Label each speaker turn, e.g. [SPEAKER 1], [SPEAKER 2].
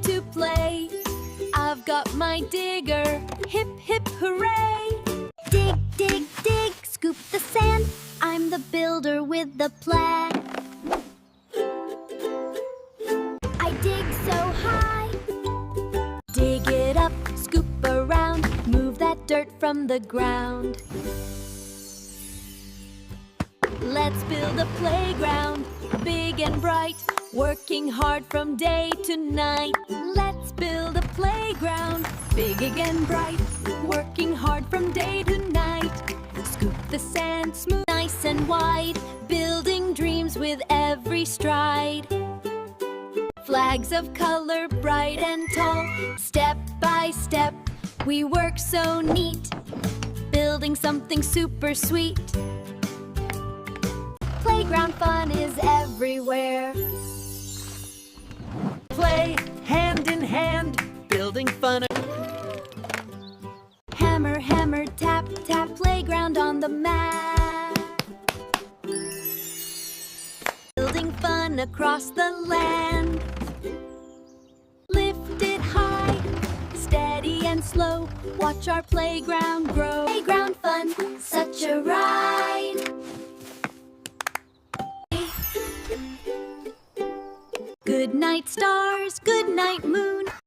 [SPEAKER 1] to play. I've got my digger, hip hip hooray! Dig, dig, dig, scoop the sand. I'm the builder with the plan. I dig so high. Dig it up, scoop around, move that dirt from the ground. Let's build a playground, big and bright, working hard from day to night. Let's build a playground, big and bright, working hard from day to night. Scoop the sand smooth, nice and wide, building dreams with every stride. Flags of color, bright and tall, step by step, we work so neat, building something super sweet. Playground fun is everywhere.
[SPEAKER 2] Play hand in hand, building fun.
[SPEAKER 1] Hammer, hammer, tap, tap, playground on the mat. Building fun across the land. Lift it high, steady and slow, watch our playground grow. Playground fun, such a ride. Good night, stars, good night, moon.